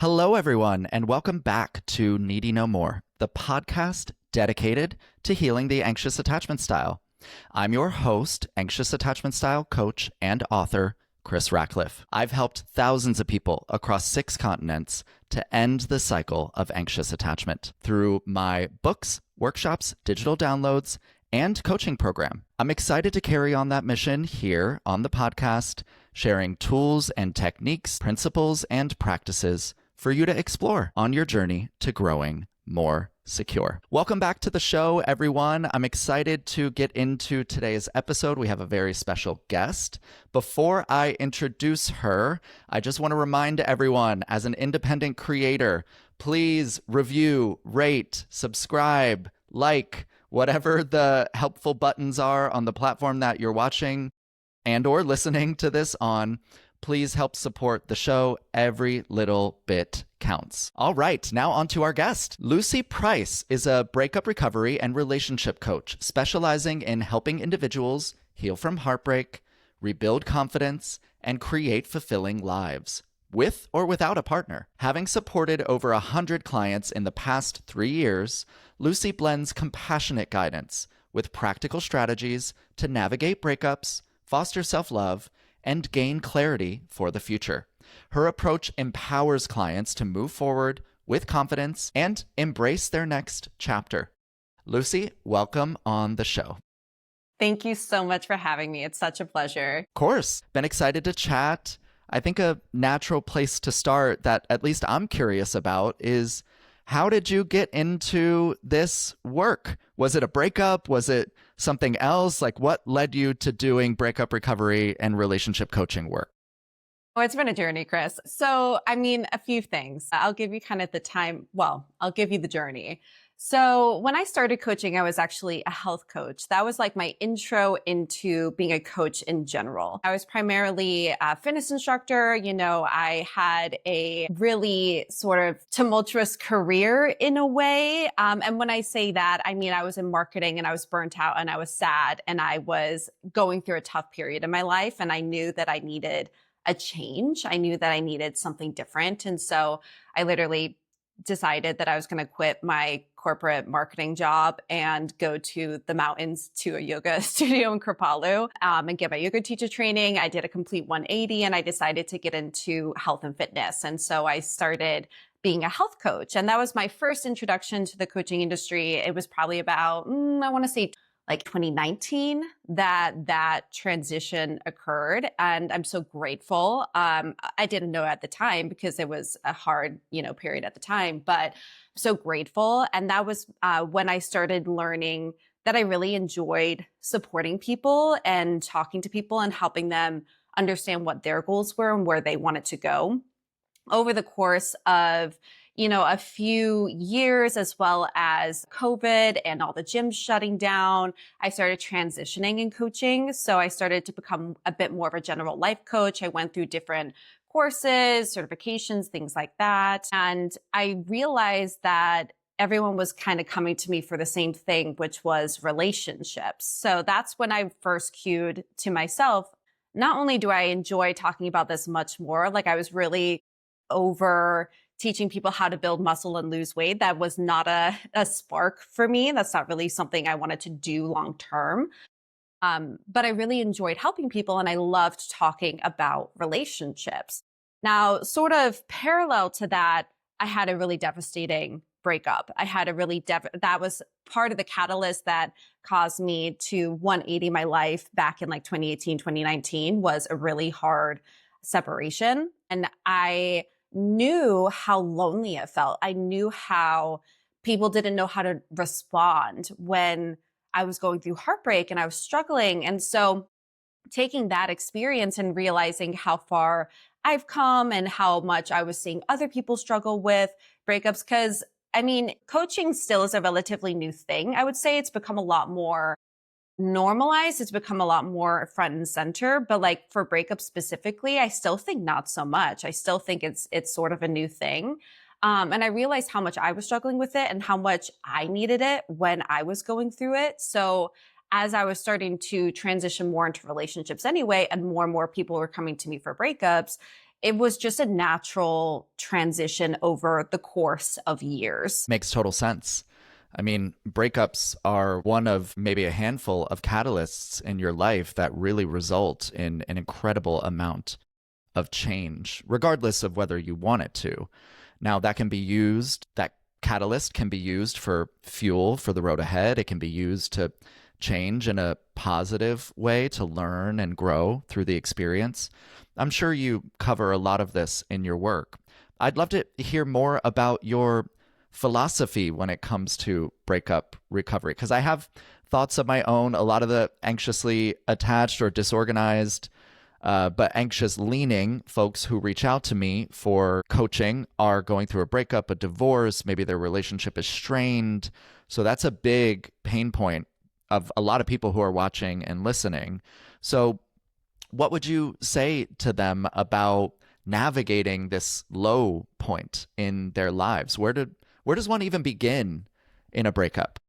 Hello, everyone, and welcome back to Needy No More, the podcast dedicated to healing the anxious attachment style. I'm your host, anxious attachment style coach and author, Chris Ratcliffe. I've helped thousands of people across 6 continents to end the cycle of anxious attachment through my books, workshops, digital downloads, and coaching program. I'm excited to carry on that mission here on the podcast, sharing tools and techniques, principles, and practices for you to explore on your journey to growing more secure. Welcome back to the show, everyone. I'm excited to get into today's episode. We have a very special guest. Before I introduce her, I just want to remind everyone, as an independent creator, please review, rate, subscribe, like, whatever the helpful buttons are on the platform that you're watching and or listening to this on. Please help support the show. Every little bit counts. All right, now on to our guest. Lucy Price is a breakup recovery and relationship coach specializing in helping individuals heal from heartbreak, rebuild confidence, and create fulfilling lives, with or without a partner. Having supported over 100 clients in the past 3 years, Lucy blends compassionate guidance with practical strategies to navigate breakups, foster self-love, and gain clarity for the future. Her approach empowers clients to move forward with confidence and embrace their next chapter. Lucy, welcome on the show. Thank you so much for having me. It's such a pleasure. Of course, been excited to chat. I think a natural place to start that at least I'm curious about is, how did you get into this work? Was it a breakup? Was it something else? Like, what led you to doing breakup recovery and relationship coaching work? Oh, it's been a journey, Chris. So, a few things. I'll give you kind of I'll give you the journey. So when I started coaching, I was actually a health coach. That was like my intro into being a coach in general. I was primarily a fitness instructor. I had a really sort of tumultuous career in a way. And when I say that, I was in marketing and I was burnt out and I was sad and I was going through a tough period in my life. And I knew that I needed a change. I knew that I needed something different. And so I literally decided that I was going to quit my corporate marketing job and go to the mountains to a yoga studio in Kripalu and get my yoga teacher training. I did a complete 180 and I decided to get into health and fitness. And so I started being a health coach. And that was my first introduction to the coaching industry. It was probably about, I want to say like 2019 that transition occurred. And I'm so grateful. I didn't know at the time because it was a hard, period at the time, but so grateful. And that was when I started learning that I really enjoyed supporting people and talking to people and helping them understand what their goals were and where they wanted to go. Over the course of a few years, as well as COVID and all the gyms shutting down, I started transitioning in coaching. So I started to become a bit more of a general life coach. I went through different courses, certifications, things like that. And I realized that everyone was kind of coming to me for the same thing, which was relationships. So that's when I first cued to myself, not only do I enjoy talking about this much more, like I was really over teaching people how to build muscle and lose weight. That was not a spark for me. That's not really something I wanted to do long term. But I really enjoyed helping people and I loved talking about relationships. Now, sort of parallel to that, I had a really devastating breakup. I had a really, that was part of the catalyst that caused me to 180 my life back in like 2018, 2019 was a really hard separation. And I knew how lonely it felt. I knew how people didn't know how to respond when I was going through heartbreak and I was struggling. And so taking that experience and realizing how far I've come and how much I was seeing other people struggle with breakups, because coaching still is a relatively new thing. I would say it's become a lot more normalized. It's become a lot more front and center, but like for breakups specifically, I still think not so much. I still think it's sort of a new thing. And I realized how much I was struggling with it and how much I needed it when I was going through it. So as I was starting to transition more into relationships anyway, and more people were coming to me for breakups, it was just a natural transition over the course of years. Makes total sense. I mean, breakups are one of maybe a handful of catalysts in your life that really result in an incredible amount of change, regardless of whether you want it to. Now, that catalyst can be used for fuel for the road ahead. It can be used to change in a positive way, to learn and grow through the experience. I'm sure you cover a lot of this in your work. I'd love to hear more about your philosophy when it comes to breakup recovery, because I have thoughts of my own. A lot of the anxiously attached or disorganized, but anxious leaning folks who reach out to me for coaching are going through a breakup, a divorce, maybe their relationship is strained. So that's a big pain point of a lot of people who are watching and listening. So what would you say to them about navigating this low point in their lives? Where does one even begin in a breakup?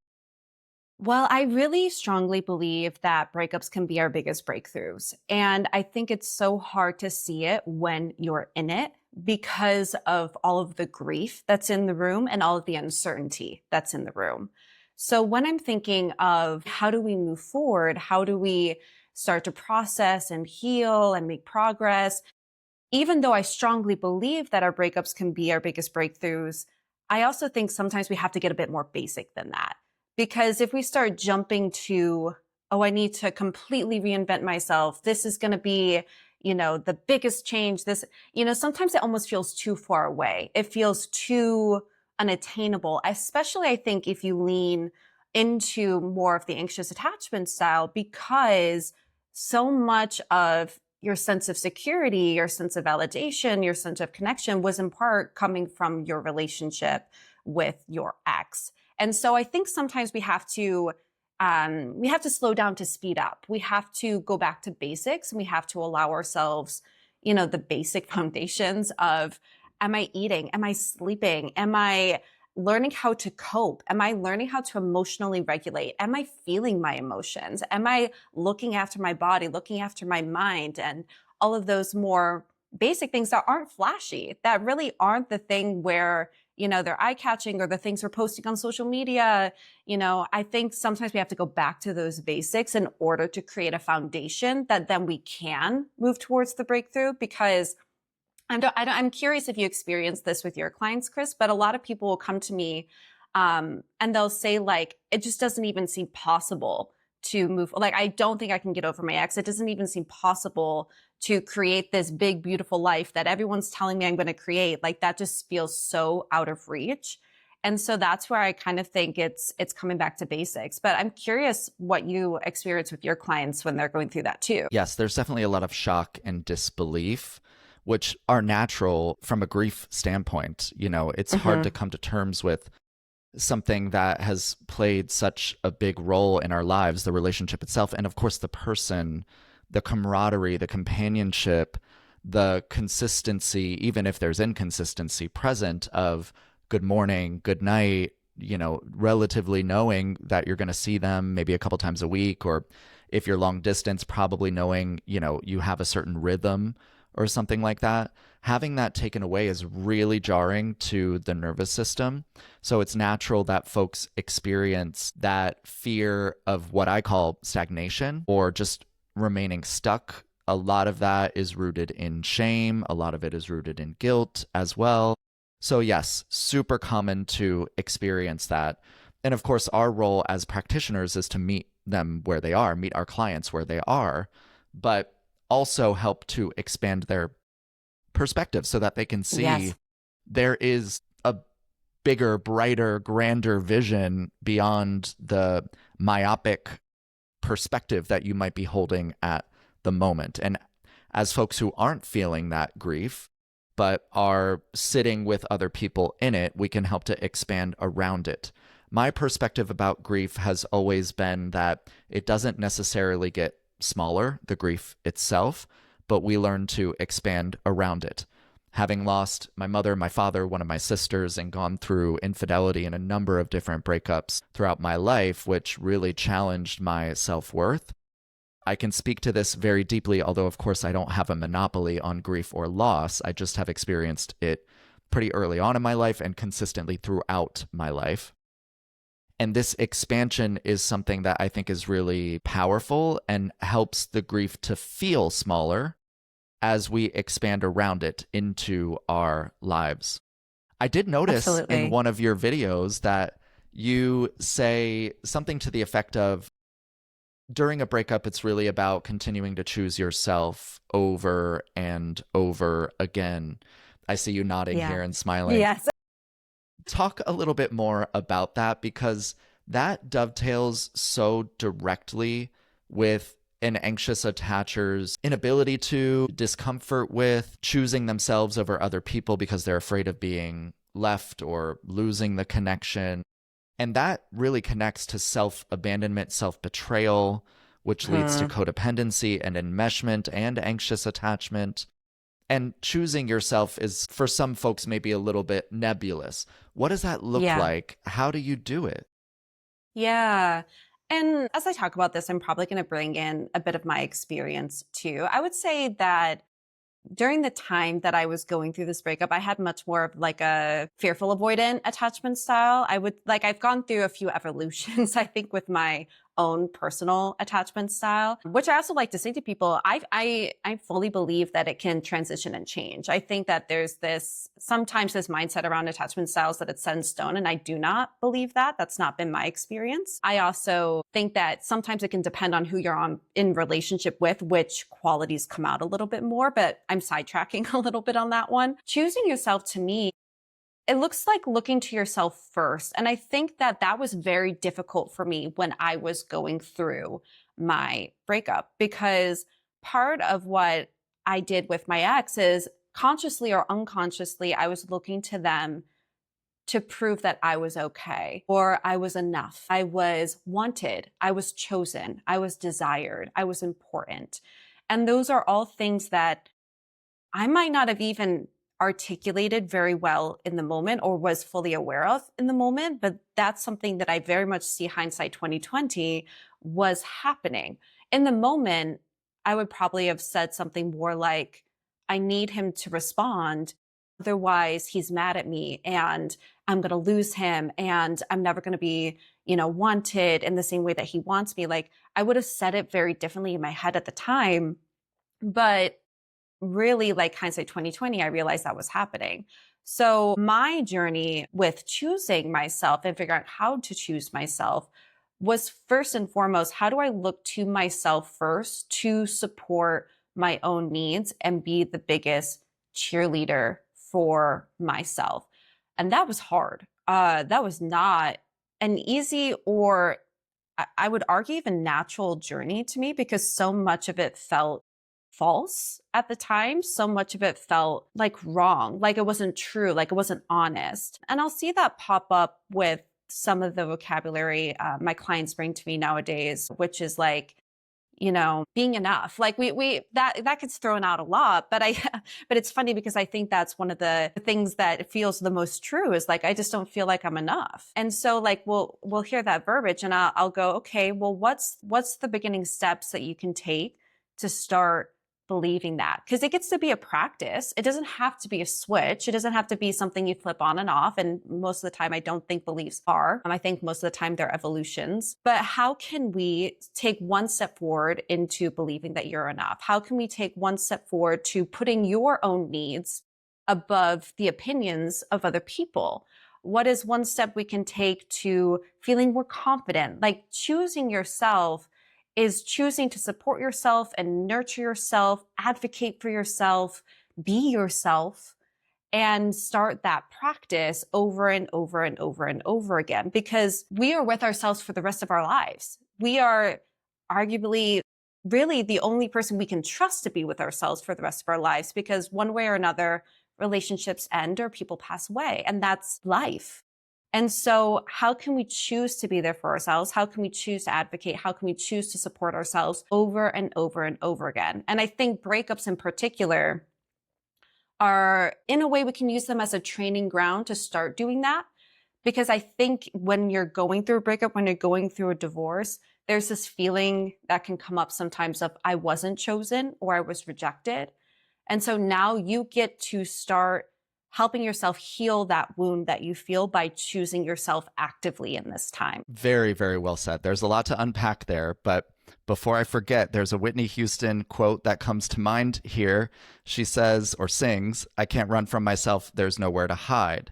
Well, I really strongly believe that breakups can be our biggest breakthroughs. And I think it's so hard to see it when you're in it because of all of the grief that's in the room and all of the uncertainty that's in the room. So when I'm thinking of how do we move forward, how do we start to process and heal and make progress, even though I strongly believe that our breakups can be our biggest breakthroughs, I also think sometimes we have to get a bit more basic than that. Because if we start jumping to, oh, I need to completely reinvent myself, this is going to be, the biggest change, sometimes it almost feels too far away. It feels too unattainable, especially I think if you lean into more of the anxious attachment style, because so much of your sense of security, your sense of validation, your sense of connection was in part coming from your relationship with your ex. And so I think sometimes we have to slow down to speed up. We have to go back to basics, and we have to allow ourselves, the basic foundations of, am I eating? Am I sleeping? Am I learning how to cope? Am I learning how to emotionally regulate? Am I feeling my emotions? Am I looking after my body, looking after my mind, and all of those more basic things that aren't flashy, that really aren't the thing where, they're eye-catching or the things we're posting on social media. I think sometimes we have to go back to those basics in order to create a foundation that then we can move towards the breakthrough. Because I'm curious if you experience this with your clients, Chris, but a lot of people will come to me and they'll say, like, it just doesn't even seem possible to move. Like, I don't think I can get over my ex. It doesn't even seem possible to create this big, beautiful life that everyone's telling me I'm going to create. Like, that just feels so out of reach. And so that's where I kind of think it's coming back to basics. But I'm curious what you experience with your clients when they're going through that too. Yes, there's definitely a lot of shock and disbelief, which are natural from a grief standpoint. It's hard to come to terms with something that has played such a big role in our lives, the relationship itself, and of course the person, the camaraderie, the companionship, the consistency, even if there's inconsistency present, of good morning, good night, relatively knowing that you're going to see them maybe a couple times a week, or if you're long distance, probably knowing, you have a certain rhythm or something like that. Having that taken away is really jarring to the nervous system. So it's natural that folks experience that fear of what I call stagnation, or just remaining stuck. A lot of that is rooted in shame. A lot of it is rooted in guilt as well. So yes, super common to experience that. And of course, our role as practitioners is to meet them where they are, meet our clients where they are, but also help to expand their perspective so that they can see there is a bigger, brighter, grander vision beyond the myopic perspective that you might be holding at the moment. And as folks who aren't feeling that grief, but are sitting with other people in it, we can help to expand around it. My perspective about grief has always been that it doesn't necessarily get smaller, the grief itself, but we learn to expand around it. Having lost my mother, my father, one of my sisters, and gone through infidelity and a number of different breakups throughout my life, which really challenged my self-worth, I can speak to this very deeply, although, of course, I don't have a monopoly on grief or loss. I just have experienced it pretty early on in my life and consistently throughout my life. And this expansion is something that I think is really powerful and helps the grief to feel smaller as we expand around it into our lives. I did notice in Absolutely. one of your videos that you say something to the effect of, during a breakup, it's really about continuing to choose yourself over and over again. I see you nodding Yeah. here and smiling. Yes. Talk a little bit more about that, because that dovetails so directly with an anxious attacher's inability to, discomfort with choosing themselves over other people because they're afraid of being left or losing the connection. And that really connects to self-abandonment, self-betrayal, which leads to Hmm. codependency and enmeshment and anxious attachment. And choosing yourself is, for some folks, maybe a little bit nebulous. What does that look Yeah. like? How do you do it? Yeah. And as I talk about this, I'm probably going to bring in a bit of my experience too. I would say that during the time that I was going through this breakup, I had much more of like a fearful avoidant attachment style. I've gone through a few evolutions, I think, with my own personal attachment style, which I also like to say to people, I fully believe that it can transition and change. I think that there's sometimes this mindset around attachment styles that it's set in stone. And I do not believe that. That's not been my experience. I also think that sometimes it can depend on who you're in relationship with, which qualities come out a little bit more, but I'm sidetracking a little bit on that one. Choosing yourself, to me, it looks like looking to yourself first. And I think that that was very difficult for me when I was going through my breakup, because part of what I did with my ex is, consciously or unconsciously, I was looking to them to prove that I was okay or I was enough. I was wanted. I was chosen. I was desired. I was important. And those are all things that I might not have even articulated very well in the moment or was fully aware of in the moment, but that's something that I very much see, hindsight 2020, was happening. In the moment, I would probably have said something more like, I need him to respond. Otherwise, he's mad at me and I'm going to lose him and I'm never going to be, wanted in the same way that he wants me. Like, I would have said it very differently in my head at the time, but really, like, hindsight 2020, I realized that was happening. So my journey with choosing myself and figuring out how to choose myself was, first and foremost, how do I look to myself first to support my own needs and be the biggest cheerleader for myself? And that was hard. That was not an easy, or I would argue even natural journey to me, because so much of it felt false at the time. So much of it felt like wrong, like it wasn't true, like it wasn't honest. And I'll see that pop up with some of the vocabulary my clients bring to me nowadays, which is like, being enough. Like that gets thrown out a lot, but but it's funny because I think that's one of the things that feels the most true, is like, I just don't feel like I'm enough. And so, like, we'll hear that verbiage and I'll go, okay, well, what's the beginning steps that you can take to start believing that? Because it gets to be a practice. It doesn't have to be a switch. It doesn't have to be something you flip on and off. And most of the time, I don't think beliefs are. I think most of the time they're evolutions. But how can we take one step forward into believing that you're enough? How can we take one step forward to putting your own needs above the opinions of other people? What is one step we can take to feeling more confident? Like, choosing yourself is choosing to support yourself and nurture yourself, advocate for yourself, be yourself, and start that practice over and over and over and over again, because we are with ourselves for the rest of our lives. We are arguably really the only person we can trust to be with ourselves for the rest of our lives, because one way or another, relationships end or people pass away, and that's life. And so how can we choose to be there for ourselves? How can we choose to advocate? How can we choose to support ourselves over and over and over again? And I think breakups in particular are, in a way, we can use them as a training ground to start doing that. Because I think when you're going through a breakup, when you're going through a divorce, there's this feeling that can come up sometimes of I wasn't chosen or I was rejected. And so now you get to start helping yourself heal that wound that you feel by choosing yourself actively in this time. Very, very well said. There's a lot to unpack there, but before I forget, there's a Whitney Houston quote that comes to mind here. She says or sings, "I can't run from myself, there's nowhere to hide."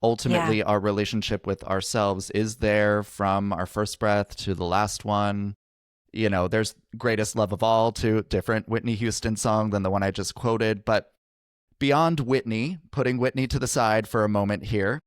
Ultimately, Yeah. our relationship with ourselves is there from our first breath to the last one. You know, there's Greatest Love of All, to different Whitney Houston song than the one I just quoted. But beyond Whitney, putting Whitney to the side for a moment here,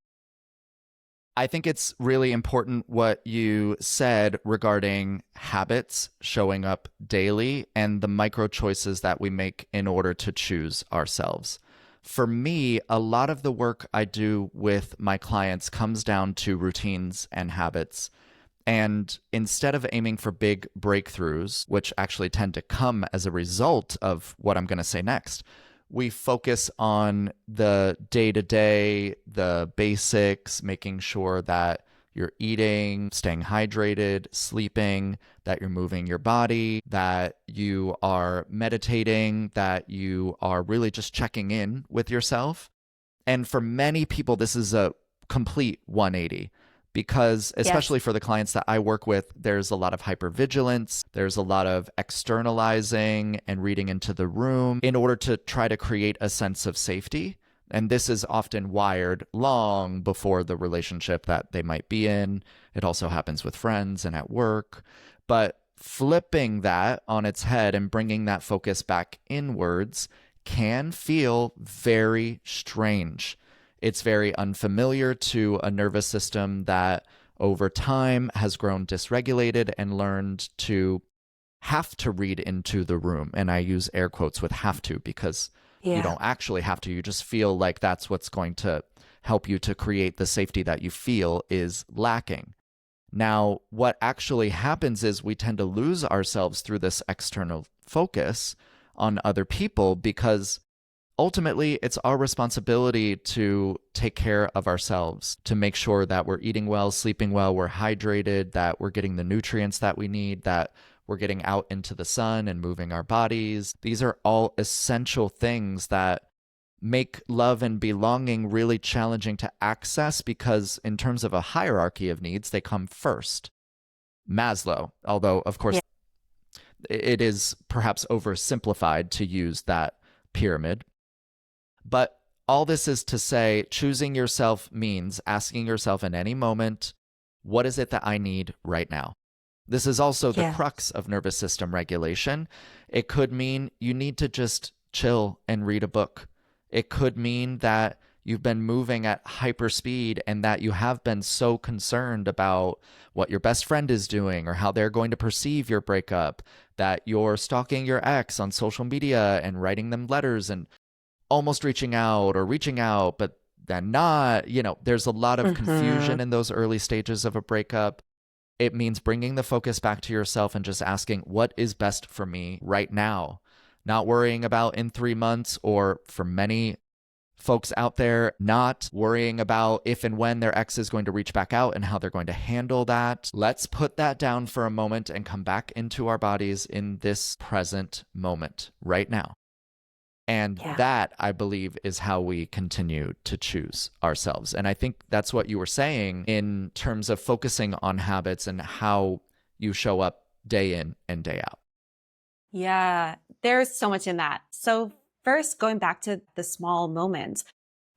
I think it's really important what you said regarding habits showing up daily and the micro choices that we make in order to choose ourselves. For me, a lot of the work I do with my clients comes down to routines and habits. And instead of aiming for big breakthroughs, which actually tend to come as a result of what I'm going to say next, we focus on the day-to-day, the basics, making sure that you're eating, staying hydrated, sleeping, that you're moving your body, that you are meditating, that you are really just checking in with yourself. And for many people, this is a complete 180 because, Yes. especially for the clients that I work with, there's a lot of hypervigilance. There's a lot of externalizing and reading into the room in order to try to create a sense of safety. And this is often wired long before the relationship that they might be in. It also happens with friends and at work. But flipping that on its head and bringing that focus back inwards can feel very strange. It's very unfamiliar to a nervous system that over time has grown dysregulated and learned to have to read into the room. And I use air quotes with have to because you Yeah. don't actually have to. You just feel like that's what's going to help you to create the safety that you feel is lacking. Now, what actually happens is we tend to lose ourselves through this external focus on other people because ultimately, it's our responsibility to take care of ourselves, to make sure that we're eating well, sleeping well, we're hydrated, that we're getting the nutrients that we need, that we're getting out into the sun and moving our bodies. These are all essential things that make love and belonging really challenging to access because, in terms of a hierarchy of needs, they come first. Maslow, although, of course, Yeah. it is perhaps oversimplified to use that pyramid. But all this is to say, choosing yourself means asking yourself in any moment, what is it that I need right now? This is also the Yeah. crux of nervous system regulation. It could mean you need to just chill and read a book. It could mean that you've been moving at hyper speed and that you have been so concerned about what your best friend is doing or how they're going to perceive your breakup, that you're stalking your ex on social media and writing them letters and almost reaching out, but then not. There's a lot of Hmm. confusion in those early stages of a breakup. It means bringing the focus back to yourself and just asking, what is best for me right now? Not worrying about in 3 months, or for many folks out there, not worrying about if and when their ex is going to reach back out and how they're going to handle that. Let's put that down for a moment and come back into our bodies in this present moment right now. And Yeah. that, I believe, is how we continue to choose ourselves. And I think that's what you were saying in terms of focusing on habits and how you show up day in and day out. Yeah. There's so much in that. So, first, going back to the small moments,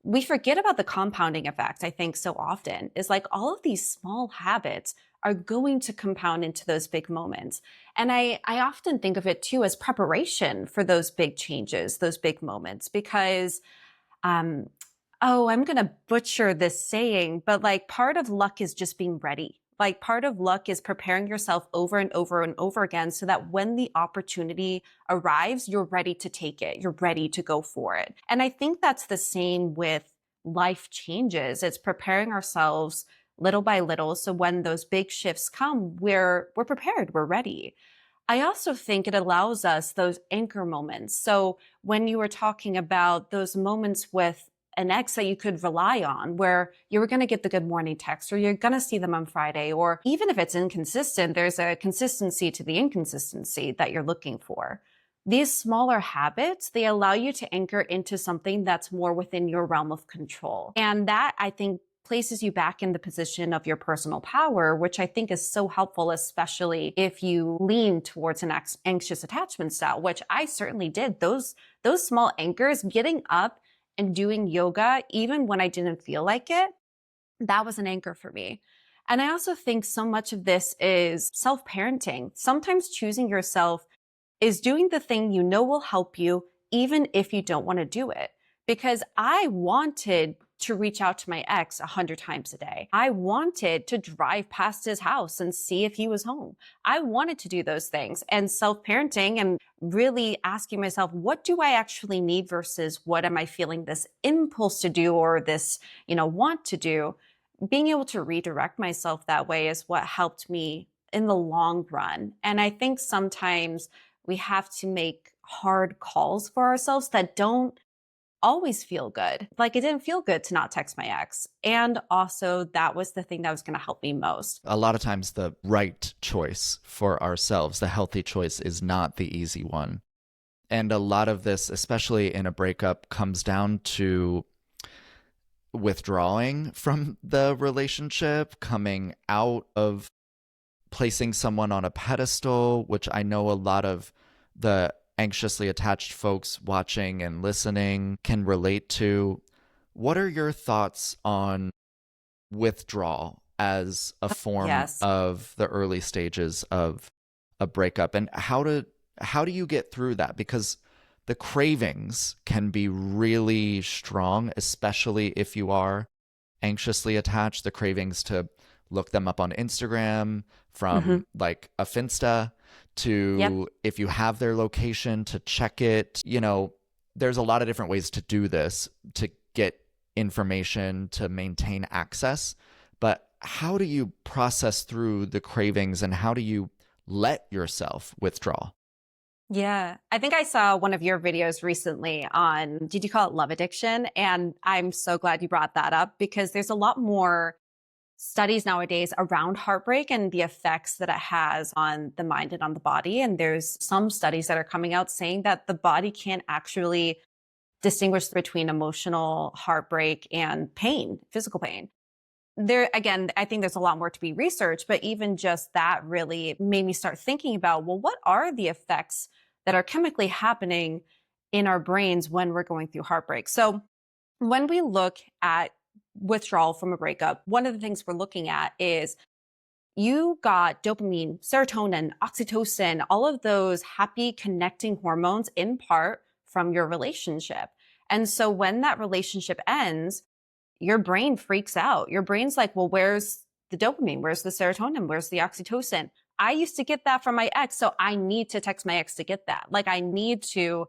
we forget about the compounding effect, I think, so often is like all of these small habits are going to compound into those big moments. And I often think of it too as preparation for those big changes, those big moments, because um, oh, I'm going to butcher this saying, but like part of luck is just being ready. Like part of luck is preparing yourself over and over and over again so that when the opportunity arrives, you're ready to take it. You're ready to go for it. And I think that's the same with life changes. It's preparing ourselves little by little. So when those big shifts come, we're prepared, we're ready. I also think it allows us those anchor moments. So when you were talking about those moments with an ex that you could rely on, where you were going to get the good morning text, or you're going to see them on Friday, or even if it's inconsistent, there's a consistency to the inconsistency that you're looking for. These smaller habits, they allow you to anchor into something that's more within your realm of control. And that, I think, places you back in the position of your personal power, which I think is so helpful, especially if you lean towards an anxious attachment style, which I certainly did. Those small anchors, getting up and doing yoga, even when I didn't feel like it, that was an anchor for me. And I also think so much of this is self-parenting. Sometimes choosing yourself is doing the thing you know will help you, even if you don't want to do it. Because I wanted to reach out to my ex 100 times a day. I wanted to drive past his house and see if he was home. I wanted to do those things, and self-parenting and really asking myself, what do I actually need versus what am I feeling this impulse to do or this, want to do? Being able to redirect myself that way is what helped me in the long run. And I think sometimes we have to make hard calls for ourselves that don't always feel good. Like, it didn't feel good to not text my ex. And also, that was the thing that was going to help me most. A lot of times the right choice for ourselves, the healthy choice, is not the easy one. And a lot of this, especially in a breakup, comes down to withdrawing from the relationship, coming out of placing someone on a pedestal, which I know a lot of the anxiously attached folks watching and listening can relate to. What are your thoughts on withdrawal as a form of the early stages of a breakup, and how do you get through that? Because the cravings can be really strong, especially if you are anxiously attached. The cravings to look them up on Instagram, from like a Finsta, to if you have their location, to check it. There's a lot of different ways to do this, to get information, to maintain access. But how do you process through the cravings, and how do you let yourself withdraw? Yeah. I think I saw one of your videos recently on, did you call it love addiction? And I'm so glad you brought that up, because there's a lot more studies nowadays around heartbreak and the effects that it has on the mind and on the body. And there's some studies that are coming out saying that the body can't actually distinguish between emotional heartbreak and pain, physical pain. There, again, I think there's a lot more to be researched, but even just that really made me start thinking about, well, what are the effects that are chemically happening in our brains when we're going through heartbreak? So when we look at withdrawal from a breakup, one of the things we're looking at is you got dopamine, serotonin, oxytocin, all of those happy connecting hormones in part from your relationship. And so when that relationship ends, your brain freaks out. Your brain's like, well, where's the dopamine? Where's the serotonin? Where's the oxytocin? I used to get that from my ex, so I need to text my ex to get that. Like, I need to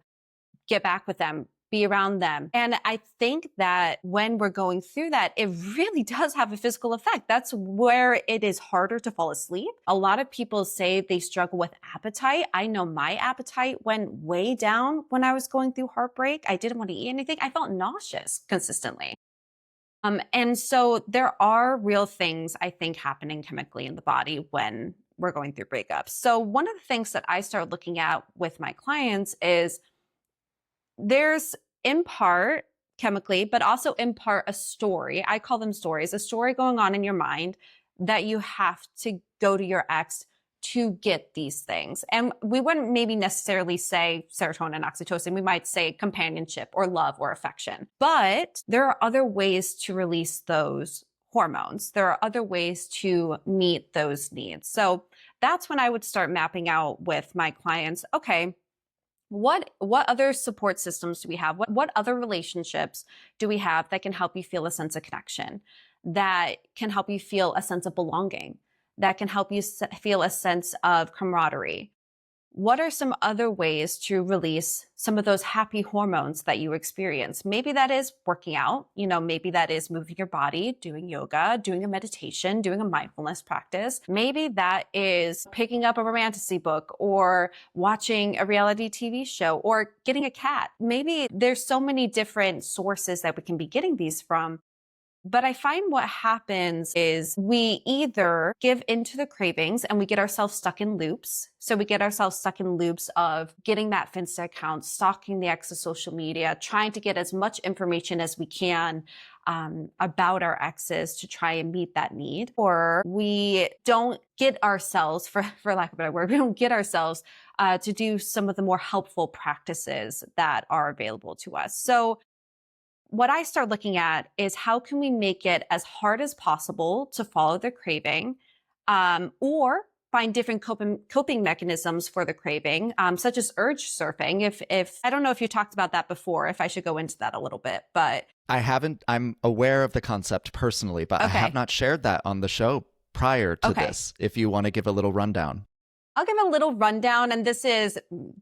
get back with them, be around them. And I think that when we're going through that, it really does have a physical effect. That's where it is harder to fall asleep. A lot of people say they struggle with appetite. I know my appetite went way down when I was going through heartbreak. I didn't want to eat anything. I felt nauseous consistently. And so there are real things, I think, happening chemically in the body when we're going through breakups. So one of the things that I started looking at with my clients is there's in part chemically, but also in part a story. I call them stories, a story going on in your mind that you have to go to your ex to get these things. And we wouldn't maybe necessarily say serotonin, oxytocin. We might say companionship or love or affection. But there are other ways to release those hormones. There are other ways to meet those needs. So that's when I would start mapping out with my clients, okay, what other support systems do we have? What other relationships do we have that can help you feel a sense of connection, that can help you feel a sense of belonging, that can help you feel a sense of camaraderie? what are some other ways to release some of those happy hormones that you experience? Maybe that is working out, maybe that is moving your body, doing yoga, doing a meditation, doing a mindfulness practice. Maybe that is picking up a romantasy book or watching a reality TV show or getting a cat. Maybe there's so many different sources that we can be getting these from. But I find what happens is we either give into the cravings and we get ourselves stuck in loops. So we get ourselves stuck in loops of getting that Finsta account, stalking the ex of social media, trying to get as much information as we can about our exes to try and meet that need. Or we don't get ourselves, for lack of a better word, we don't get ourselves to do some of the more helpful practices that are available to us. So what I start looking at is how can we make it as hard as possible to follow the craving, or find different coping mechanisms for the craving, such as urge surfing. If I don't know if you talked about that before, if I should go into that a little bit, but I haven't. I'm aware of the concept personally, but I have not shared that on the show prior to this. If you want to give a little rundown. I'll give a little rundown, and this is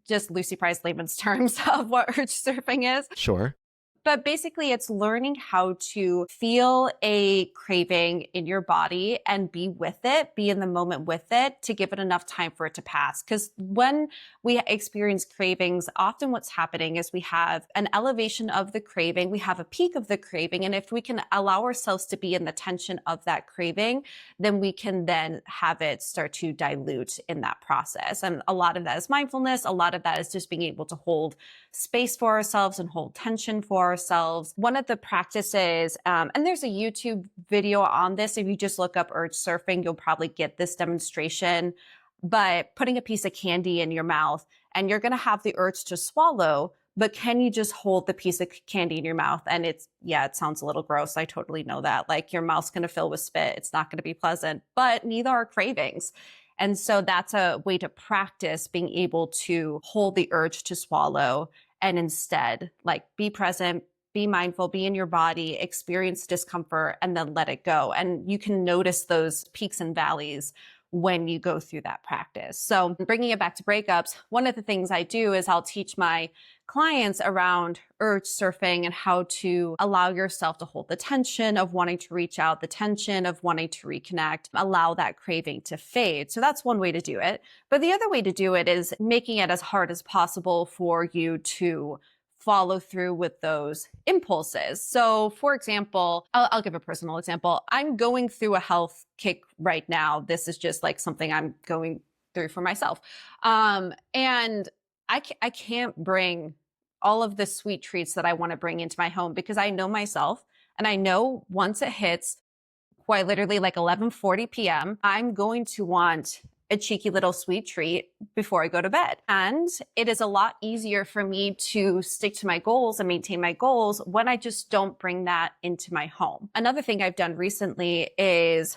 just Lucy Price layman's terms of what urge surfing is. Sure. But basically, it's learning how to feel a craving in your body and be with it, be in the moment with it to give it enough time for it to pass. Because when we experience cravings, often what's happening is we have an elevation of the craving, we have a peak of the craving. And if we can allow ourselves to be in the tension of that craving, then we can then have it start to dilute in that process. And a lot of that is mindfulness. A lot of that is just being able to hold space for ourselves and hold tension for ourselves. One of the practices, and there's a YouTube video on this. If you just look up urge surfing, you'll probably get this demonstration. But putting a piece of candy in your mouth and you're going to have the urge to swallow, but can you just hold the piece of candy in your mouth? And it sounds a little gross. I totally know that. Like your mouth's going to fill with spit. It's not going to be pleasant, but neither are cravings. And so that's a way to practice being able to hold the urge to swallow and instead like be present, be mindful, be in your body, experience discomfort, and then let it go. And you can notice those peaks and valleys when you go through that practice. So bringing it back to breakups, one of the things I do is I'll teach my clients around urge surfing and how to allow yourself to hold the tension of wanting to reach out, the tension of wanting to reconnect, allow that craving to fade. So that's one way to do it. But the other way to do it is making it as hard as possible for you to follow through with those impulses. So for example, I'll give a personal example. I'm going through a health kick right now. This is just like something I'm going through for myself. And I can't bring all of the sweet treats that I want to bring into my home because I know myself and I know once it hits quite literally like 11:40 p.m., I'm going to want a cheeky little sweet treat before I go to bed. And it is a lot easier for me to stick to my goals and maintain my goals when I just don't bring that into my home. Another thing I've done recently is,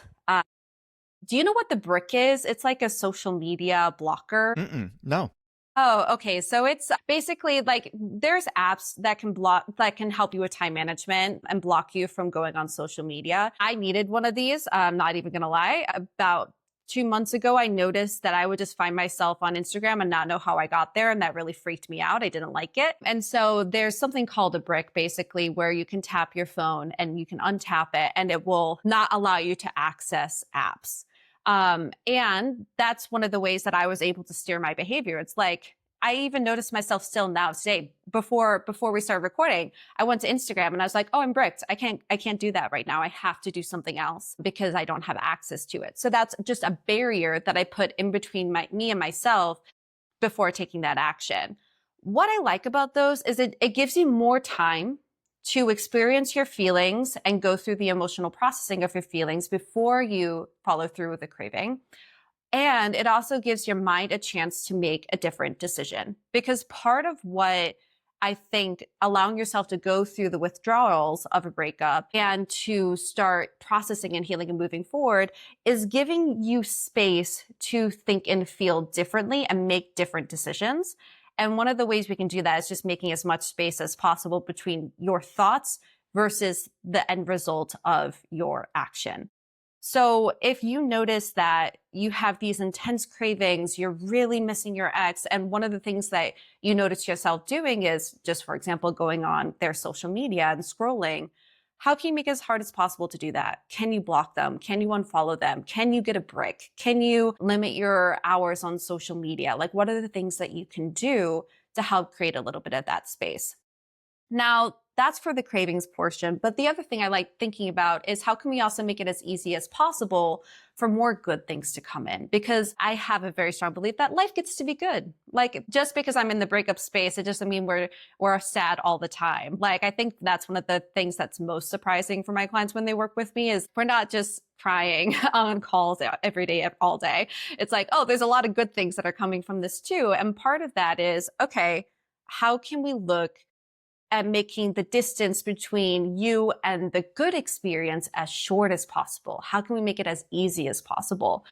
do you know what the brick is? It's like a social media blocker. No. Oh, okay. So it's basically like there's apps that can help you with time management and block you from going on social media. I needed one of these. I'm not even going to lie. About 2 months ago, I noticed that I would just find myself on Instagram and not know how I got there. And that really freaked me out. I didn't like it. And so there's something called a brick, basically, where you can tap your phone and you can untap it and it will not allow you to access apps. And that's one of the ways that I was able to steer my behavior. It's like, I even noticed myself still now today, before we started recording, I went to Instagram and I was like, oh, I'm bricked. I can't do that right now. I have to do something else because I don't have access to it. So that's just a barrier that I put in between me and myself before taking that action. What I like about those is it gives you more time to experience your feelings and go through the emotional processing of your feelings before you follow through with the craving. And it also gives your mind a chance to make a different decision. Because part of what I think allowing yourself to go through the withdrawals of a breakup and to start processing and healing and moving forward is giving you space to think and feel differently and make different decisions. And one of the ways we can do that is just making as much space as possible between your thoughts versus the end result of your action. So if you notice that you have these intense cravings, you're really missing your ex, and one of the things that you notice yourself doing is just, for example, going on their social media and scrolling, how can you make it as hard as possible to do that? Can you block them? Can you unfollow them? Can you get a break? Can you limit your hours on social media? Like, what are the things that you can do to help create a little bit of that space? Now, that's for the cravings portion. But the other thing I like thinking about is how can we also make it as easy as possible for more good things to come in? Because I have a very strong belief that life gets to be good. Like, just because I'm in the breakup space, it doesn't mean we're sad all the time. Like, I think that's one of the things that's most surprising for my clients when they work with me is we're not just crying on calls every day, all day. It's like, oh, there's a lot of good things that are coming from this too. And part of that is, okay, how can we look and making the distance between you and the good experience as short as possible? How can we make it as easy as possible?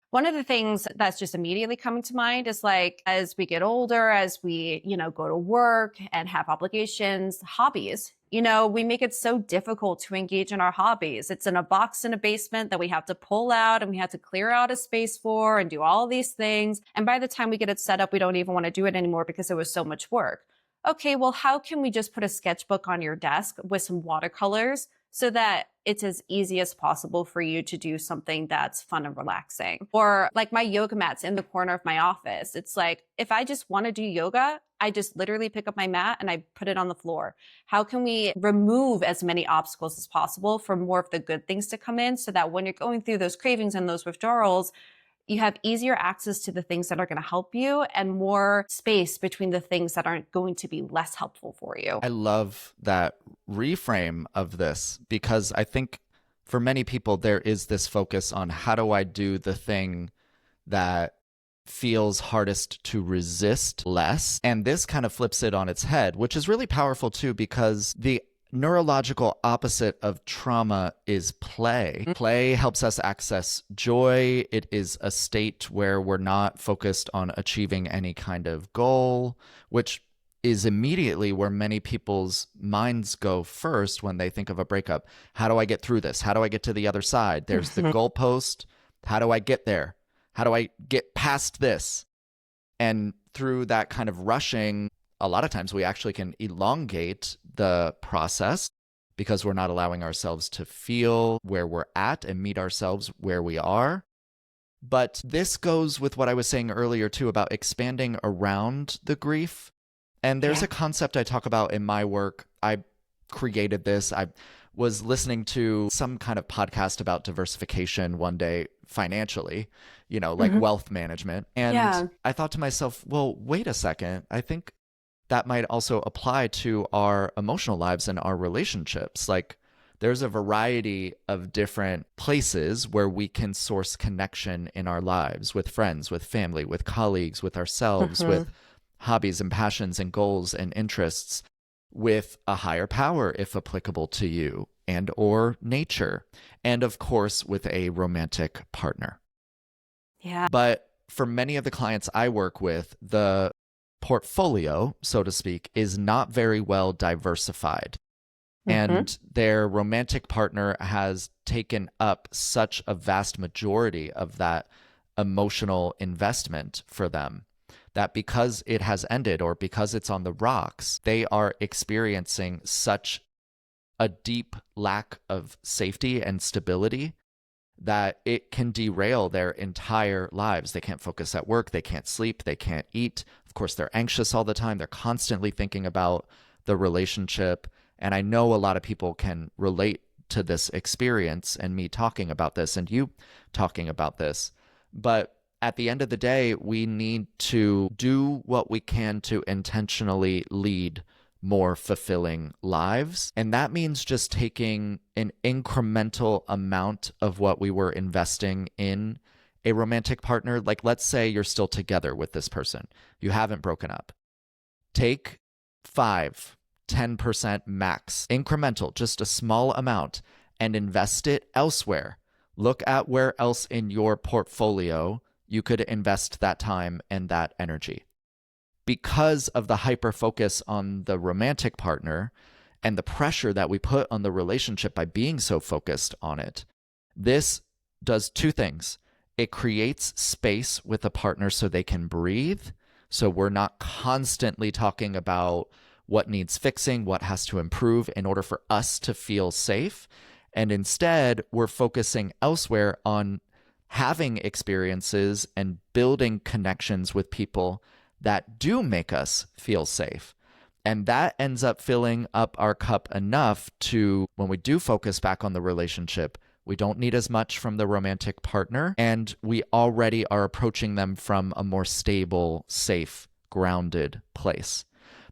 One of the things that's just immediately coming to mind is like, as we get older, as we, go to work and have obligations, hobbies, we make it so difficult to engage in our hobbies. It's in a box in a basement that we have to pull out and we have to clear out a space for and do all these things. And by the time we get it set up, we don't even want to do it anymore because it was so much work. Okay, well, how can we just put a sketchbook on your desk with some watercolors so that it's as easy as possible for you to do something that's fun and relaxing? Or like my yoga mat's in the corner of my office. It's like, if I just want to do yoga, I just literally pick up my mat and I put it on the floor. How can we remove as many obstacles as possible for more of the good things to come in so that when you're going through those cravings and those withdrawals, you have easier access to the things that are going to help you and more space between the things that aren't going to be less helpful for you. I love that reframe of this because I think for many people, there is this focus on how do I do the thing that feels hardest to resist less. And this kind of flips it on its head, which is really powerful too, because the neurological opposite of trauma is play. Play helps us access joy. It is a state where we're not focused on achieving any kind of goal, which is immediately where many people's minds go first when they think of a breakup. How do I get through this? How do I get to the other side? There's the goalpost. How do I get there? How do I get past this? And through that kind of rushing, a lot of times we actually can elongate the process because we're not allowing ourselves to feel where we're at and meet ourselves where we are. But this goes with what I was saying earlier too about expanding around the grief. And there's a concept I talk about in my work. I created this. I was listening to some kind of podcast about diversification one day financially, like wealth management. And I thought to myself, well, wait a second. I think that might also apply to our emotional lives and our relationships. Like there's a variety of different places where we can source connection in our lives with friends, with family, with colleagues, with ourselves, with hobbies and passions and goals and interests, with a higher power, if applicable to you, and or nature, and of course with a romantic partner. Yeah. But for many of the clients I work with, the portfolio, so to speak, is not very well diversified. And their romantic partner has taken up such a vast majority of that emotional investment for them that because it has ended or because it's on the rocks, they are experiencing such a deep lack of safety and stability that it can derail their entire lives. They can't focus at work, they can't sleep, they can't eat. Of course, they're anxious all the time. They're constantly thinking about the relationship. And I know a lot of people can relate to this experience and me talking about this and you talking about this. But at the end of the day, we need to do what we can to intentionally lead more fulfilling lives. And that means just taking an incremental amount of what we were investing in a romantic partner. Like, let's say you're still together with this person. You haven't broken up. Take 5-10% max, incremental, just a small amount, and invest it elsewhere. Look at where else in your portfolio you could invest that time and that energy. Because of the hyper focus on the romantic partner and the pressure that we put on the relationship by being so focused on it, This does two things. It creates space with a partner so they can breathe. So we're not constantly talking about what needs fixing, what has to improve in order for us to feel safe. And instead, we're focusing elsewhere on having experiences and building connections with people that do make us feel safe. And that ends up filling up our cup enough to, when we do focus back on the relationship, we don't need as much from the romantic partner, and we already are approaching them from a more stable, safe, grounded place.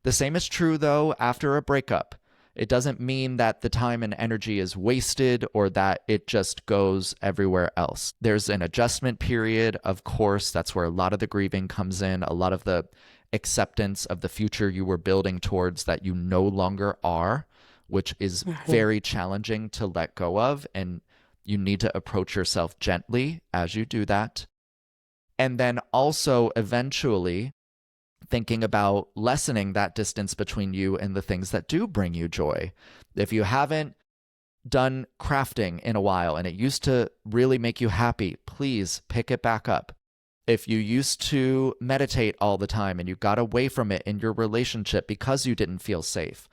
The same is true, though, after a breakup. It doesn't mean that the time and energy is wasted or that it just goes everywhere else. There's an adjustment period, of course. That's where a lot of the grieving comes in, a lot of the acceptance of the future you were building towards that you no longer are, which is very challenging to let go of. And you need to approach yourself gently as you do that. And then also eventually thinking about lessening that distance between you and the things that do bring you joy. If you haven't done crafting in a while and it used to really make you happy, please pick it back up. If you used to meditate all the time and you got away from it in your relationship because you didn't feel safe,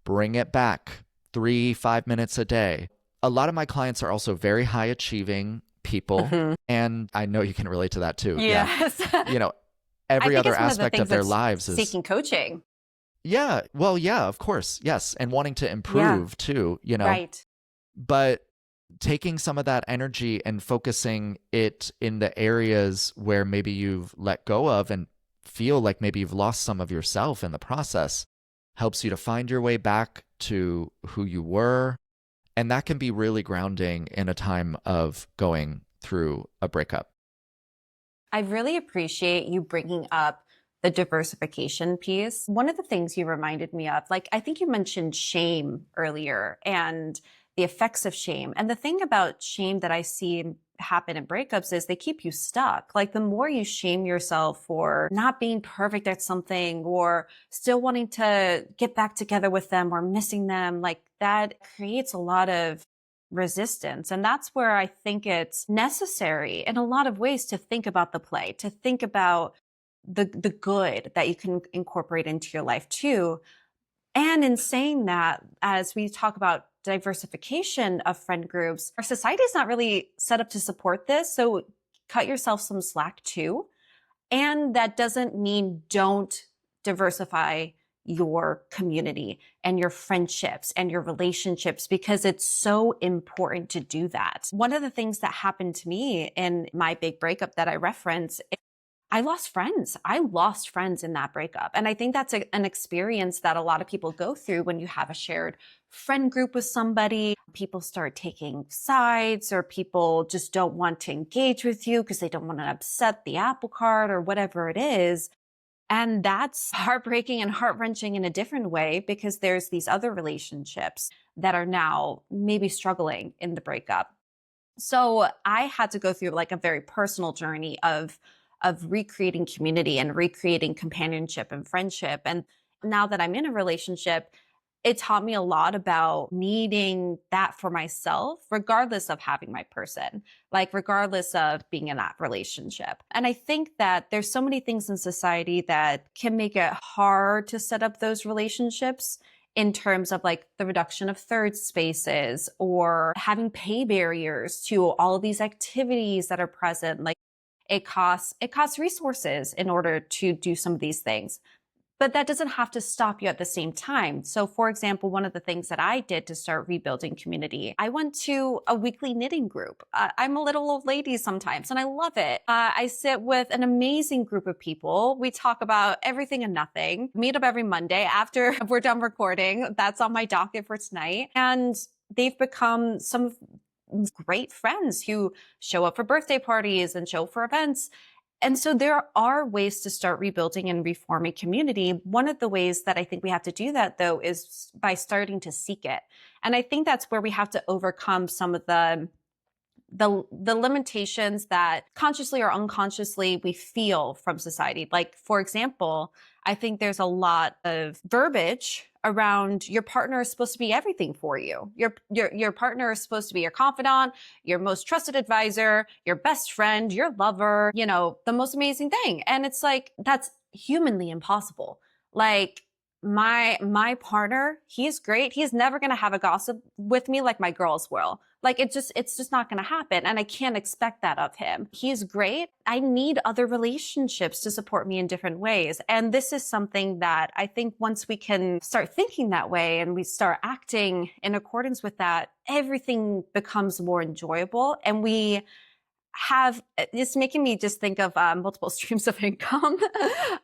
bring it back 3-5 minutes a day. A lot of my clients are also very high achieving people, and I know you can relate to that too. Yes. Yeah. Every other aspect of their lives is seeking coaching. Yeah. Well, yeah, of course. Yes. And wanting to improve too, Right. But taking some of that energy and focusing it in the areas where maybe you've let go of and feel like maybe you've lost some of yourself in the process helps you to find your way back to who you were. And that can be really grounding in a time of going through a breakup. I really appreciate you bringing up the diversification piece. One of the things you reminded me of, like, I think you mentioned shame earlier and the effects of shame. And the thing about shame that I see happen in breakups is they keep you stuck. Like, the more you shame yourself for not being perfect at something or still wanting to get back together with them or missing them, like, that creates a lot of resistance. And that's where I think it's necessary in a lot of ways to think about the play, to think about the good that you can incorporate into your life too. And in saying that, as we talk about diversification of friend groups, our society is not really set up to support this. So cut yourself some slack too. And that doesn't mean don't diversify your community and your friendships and your relationships, because it's so important to do that. One of the things that happened to me in my big breakup that I reference, I lost friends. I lost friends in that breakup. And I think that's an experience that a lot of people go through when you have a shared friend group with somebody. People start taking sides, or people just don't want to engage with you because they don't want to upset the apple cart or whatever it is. And that's heartbreaking and heart-wrenching in a different way, because there's these other relationships that are now maybe struggling in the breakup. So I had to go through like a very personal journey of recreating community and recreating companionship and friendship. And now that I'm in a relationship, it taught me a lot about needing that for myself, regardless of having my person, like regardless of being in that relationship. And I think that there's so many things in society that can make it hard to set up those relationships, in terms of like the reduction of third spaces or having pay barriers to all of these activities that are present. Like, it costs resources in order to do some of these things. But that doesn't have to stop you at the same time. So for example, one of the things that I did to start rebuilding community, I went to a weekly knitting group. I'm a little old lady sometimes, and I love it. I sit with an amazing group of people. We talk about everything and nothing. Meet up every Monday after we're done recording. That's on my docket for tonight. And they've become some great friends who show up for birthday parties and show up for events. And so there are ways to start rebuilding and reforming community. One of the ways that I think we have to do that, though, is by starting to seek it. And I think that's where we have to overcome some of the limitations that consciously or unconsciously we feel from society. Like, for example, I think there's a lot of verbiage around your partner is supposed to be everything for you. Your partner is supposed to be your confidant, your most trusted advisor, your best friend, your lover, the most amazing thing. And it's like, that's humanly impossible. Like my partner, he's great. He's never going to have a gossip with me like my girls will. Like it's just not going to happen. And I can't expect that of him. He's great. I need other relationships to support me in different ways. And this is something that I think once we can start thinking that way and we start acting in accordance with that, everything becomes more enjoyable. And it's making me just think of multiple streams of income.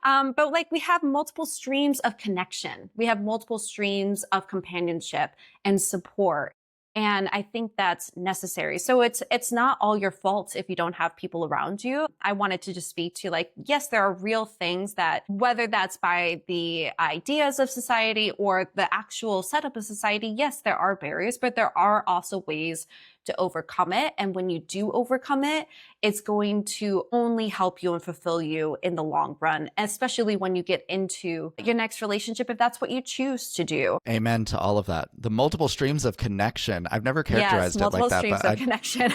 But like we have multiple streams of connection. We have multiple streams of companionship and support. And I think that's necessary. So it's not all your fault if you don't have people around you. I wanted to just speak to like, yes, there are real things that, whether that's by the ideas of society or the actual setup of society, yes, there are barriers, but there are also ways to overcome it. And when you do overcome it, it's going to only help you and fulfill you in the long run, especially when you get into your next relationship, if that's what you choose to do. Amen to all of that. The multiple streams of connection. I've never characterized it like that. Multiple streams of connection.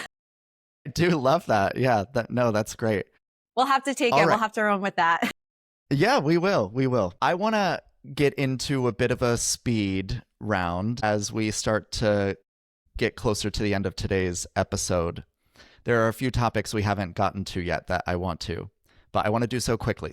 I do love that. Yeah, that's great. We'll have to take it. Right. We'll have to run with that. Yeah, we will. We will. I want to get into a bit of a speed round as we start to get closer to the end of today's episode. There are a few topics we haven't gotten to yet that I want to, but I want to do so quickly.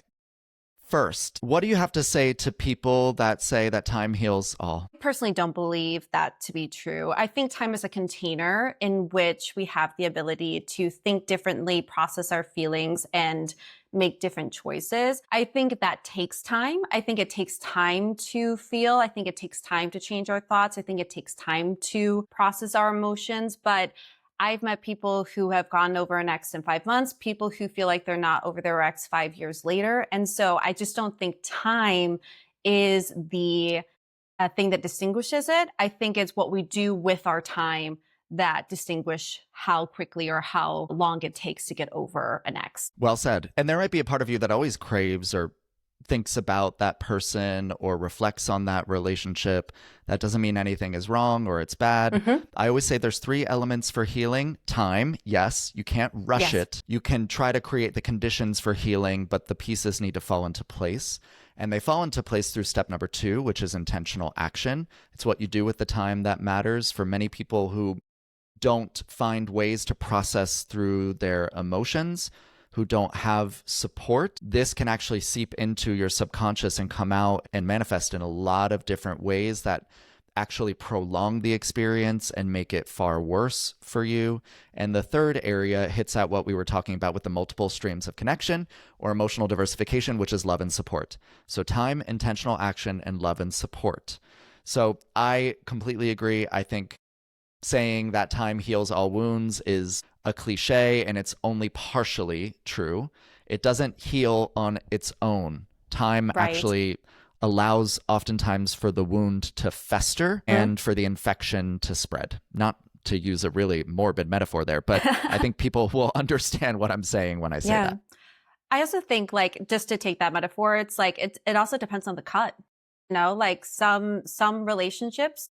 First, what do you have to say to people that say that time heals all? I personally don't believe that to be true. I think time is a container in which we have the ability to think differently, process our feelings, and make different choices. I think that takes time. I think it takes time to feel. I think it takes time to change our thoughts. I think it takes time to process our emotions. But I've met people who have gone over an ex in 5 months, people who feel like they're not over their ex 5 years later. And so I just don't think time is the thing that distinguishes it. I think it's what we do with our time that distinguish how quickly or how long it takes to get over an ex. Well said. And there might be a part of you that always craves or thinks about that person or reflects on that relationship. That doesn't mean anything is wrong or it's bad. Mm-hmm. I always say there's 3 elements for healing. Time, yes, you can't rush it. You can try to create the conditions for healing, but the pieces need to fall into place. And they fall into place through step number 2, which is intentional action. It's what you do with the time that matters. For many people who don't find ways to process through their emotions, who don't have support, this can actually seep into your subconscious and come out and manifest in a lot of different ways that actually prolong the experience and make it far worse for you. And the third area hits at what we were talking about with the multiple streams of connection or emotional diversification, which is love and support. So time, intentional action, and love and support. So I completely agree. I think saying that time heals all wounds is a cliche, and it's only partially true. It doesn't heal on its own. Time actually allows oftentimes for the wound to fester and for the infection to spread. Not to use a really morbid metaphor there, but I think people will understand what I'm saying when I say that. I also think, like, just to take that metaphor, it's like it also depends on the cut. Like some relationships,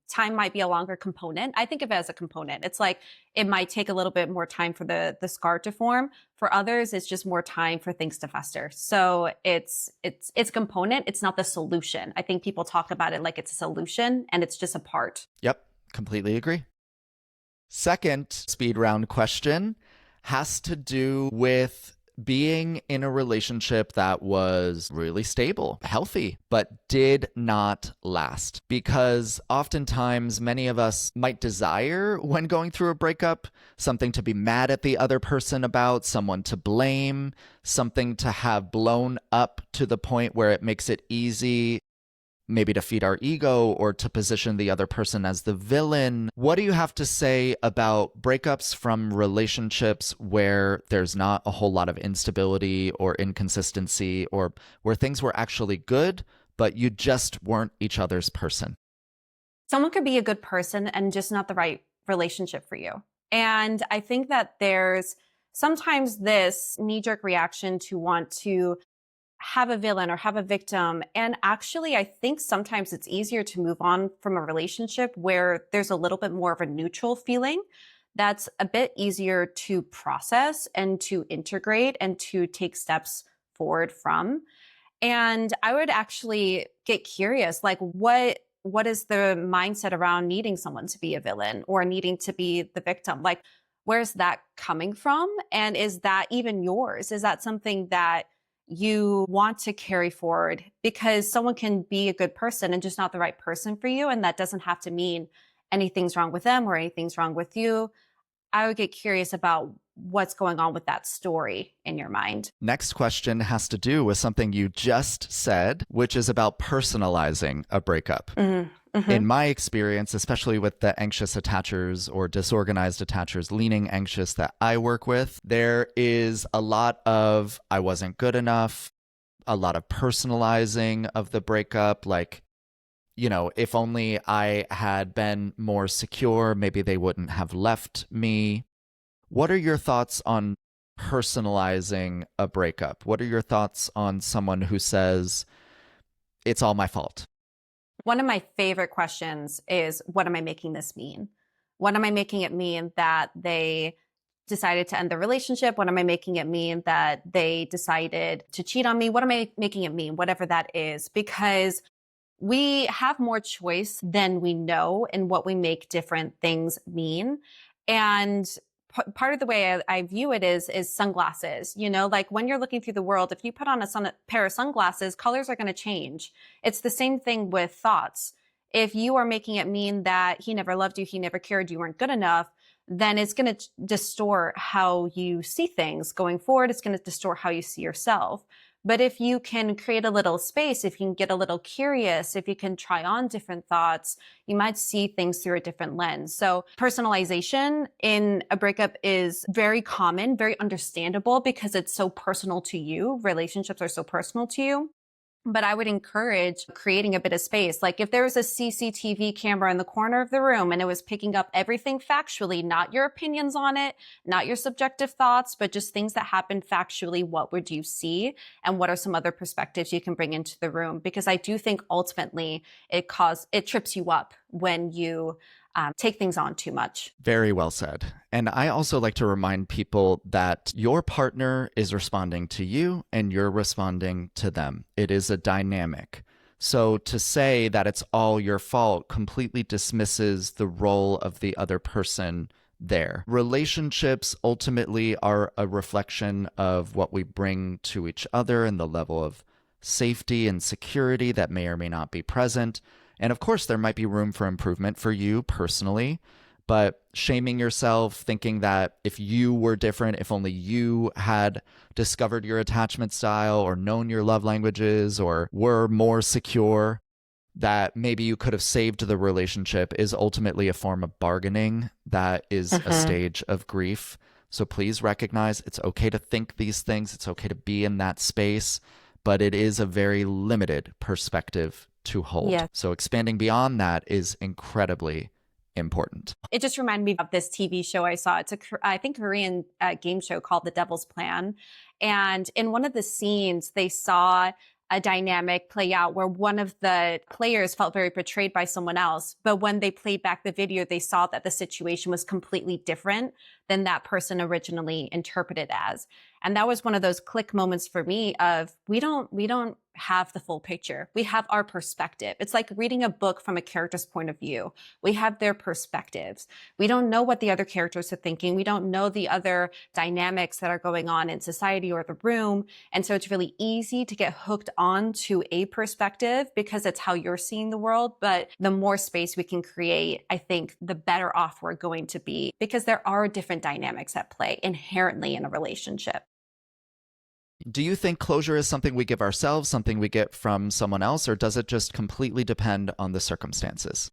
time might be a longer component. I think of it as a component. It's like it might take a little bit more time for the scar to form. For others, it's just more time for things to fester. So it's a component. It's not the solution. I think people talk about it like it's a solution, and it's just a part. Yep, completely agree. Second speed round question has to do with being in a relationship that was really stable, healthy, but did not last. Because oftentimes many of us might desire, when going through a breakup, something to be mad at the other person about, someone to blame, something to have blown up to the point where it makes it easy maybe to feed our ego or to position the other person as the villain. What do you have to say about breakups from relationships where there's not a whole lot of instability or inconsistency, or where things were actually good, but you just weren't each other's person? Someone could be a good person and just not the right relationship for you. And I think that there's sometimes this knee-jerk reaction to want to have a villain or have a victim. And actually, I think sometimes it's easier to move on from a relationship where there's a little bit more of a neutral feeling. That's a bit easier to process and to integrate and to take steps forward from. And I would actually get curious, like what is the mindset around needing someone to be a villain or needing to be the victim? Like, where's that coming from? And is that even yours? Is that something that you want to carry forward? Because someone can be a good person and just not the right person for you. And that doesn't have to mean anything's wrong with them or anything's wrong with you. I would get curious about what's going on with that story in your mind. Next question has to do with something you just said, which is about personalizing a breakup. In my experience, especially with the anxious attachers or disorganized attachers, leaning anxious that I work with, there is a lot of I wasn't good enough, a lot of personalizing of the breakup, like, you know, if only I had been more secure, maybe they wouldn't have left me. What are your thoughts on personalizing a breakup? What are your thoughts on someone who says, it's all my fault? One of my favorite questions is, what am I making this mean? What am I making it mean that they decided to end the relationship? What am I making it mean that they decided to cheat on me? What am I making it mean? Whatever that is, because we have more choice than we know in what we make different things mean. And part of the way I view it is sunglasses. You know, like when you're looking through the world, if you put on a pair of sunglasses, colors are going to change. It's the same thing with thoughts. If you are making it mean that he never loved you, he never cared, you weren't good enough, then it's going to distort how you see things going forward. It's going to distort how you see yourself. But if you can create a little space, if you can get a little curious, if you can try on different thoughts, you might see things through a different lens. So personalization in a breakup is very common, very understandable because it's so personal to you. Relationships are so personal to you. But I would encourage creating a bit of space. Like if there was a CCTV camera in the corner of the room and it was picking up everything factually, not your opinions on it, not your subjective thoughts, but just things that happened factually, what would you see? And what are some other perspectives you can bring into the room? Because I do think ultimately it trips you up when you take things on too much. Very well said. And I also like to remind people that your partner is responding to you and you're responding to them. It is a dynamic. So to say that it's all your fault completely dismisses the role of the other person there. Relationships ultimately are a reflection of what we bring to each other and the level of safety and security that may or may not be present. And of course, there might be room for improvement for you personally, but shaming yourself, thinking that if you were different, if only you had discovered your attachment style or known your love languages or were more secure, that maybe you could have saved the relationship is ultimately a form of bargaining. That is a stage of grief. So please recognize it's okay to think these things. It's okay to be in that space, but it is a very limited perspective to hold. Yeah. So expanding beyond that is incredibly important. It just reminded me of this TV show I saw. It's I think Korean game show called The Devil's Plan. And in one of the scenes, they saw a dynamic play out where one of the players felt very betrayed by someone else. But when they played back the video, they saw that the situation was completely different than that person originally interpreted as. And that was one of those click moments for me of we don't have the full picture. We have our perspective. It's like reading a book from a character's point of view. We have their perspectives. We don't know what the other characters are thinking. We don't know the other dynamics that are going on in society or the room. And so it's really easy to get hooked on to a perspective because it's how you're seeing the world. But the more space we can create, I think the better off we're going to be because there are different dynamics at play inherently in a relationship. Do you think closure is something we give ourselves, something we get from someone else, or does it just completely depend on the circumstances?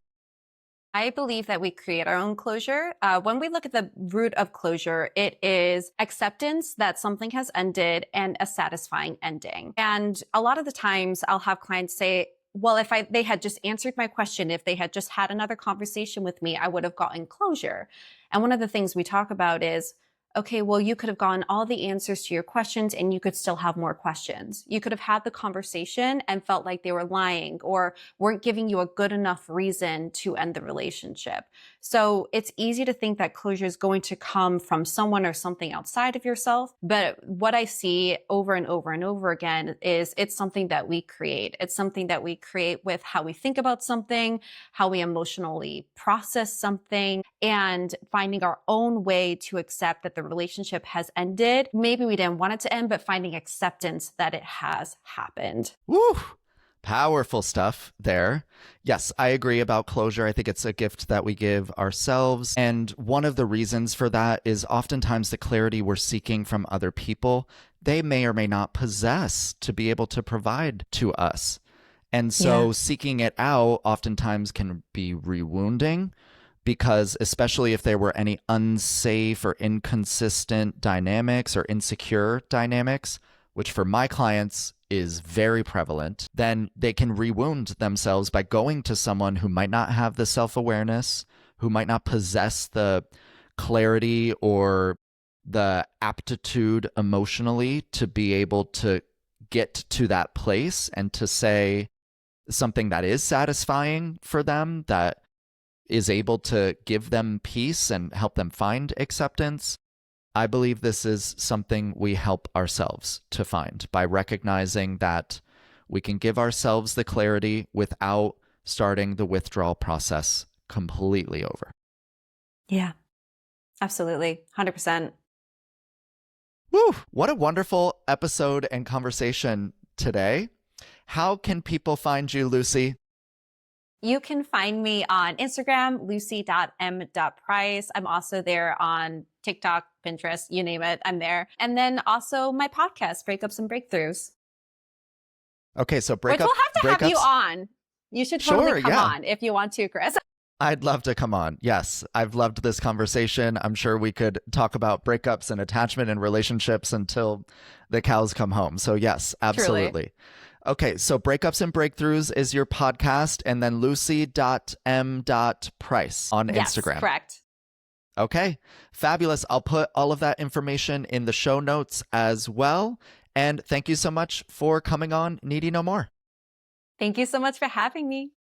I believe that we create our own closure. When we look at the root of closure, it is acceptance that something has ended and a satisfying ending. And a lot of the times I'll have clients say, well, if they had just answered my question, if they had just had another conversation with me, I would have gotten closure. And one of the things we talk about is, okay, well, you could have gotten all the answers to your questions and you could still have more questions. You could have had the conversation and felt like they were lying or weren't giving you a good enough reason to end the relationship. So it's easy to think that closure is going to come from someone or something outside of yourself. But what I see over and over and over again is it's something that we create. It's something that we create with how we think about something, how we emotionally process something, and finding our own way to accept that the relationship has ended. Maybe we didn't want it to end, but finding acceptance that it has happened. Woo! Powerful stuff there. Yes, I agree about closure. I think it's a gift that we give ourselves. And one of the reasons for that is oftentimes the clarity we're seeking from other people, they may or may not possess to be able to provide to us. And so seeking it out oftentimes can be rewounding, because especially if there were any unsafe or inconsistent dynamics or insecure dynamics, which for my clients is very prevalent, then they can rewound themselves by going to someone who might not have the self-awareness, who might not possess the clarity or the aptitude emotionally to be able to get to that place and to say something that is satisfying for them, that is able to give them peace and help them find acceptance. I believe this is something we help ourselves to find by recognizing that we can give ourselves the clarity without starting the withdrawal process completely over. Yeah, absolutely. 100%. Woo! What a wonderful episode and conversation today. How can people find you, Lucy? You can find me on Instagram, lucy.m.price. I'm also there on TikTok, Pinterest, you name it, I'm there. And then also my podcast, Breakups and Breakthroughs. Okay, so Which we'll have to have you on. You should totally come on if you want to, Chris. I'd love to come on. Yes, I've loved this conversation. I'm sure we could talk about breakups and attachment and relationships until the cows come home. So yes, absolutely. Truly. Okay, so Breakups and Breakthroughs is your podcast, and then lucy.m.price on Instagram. Yes, correct. Okay, fabulous. I'll put all of that information in the show notes as well. And thank you so much for coming on Needy No More. Thank you so much for having me.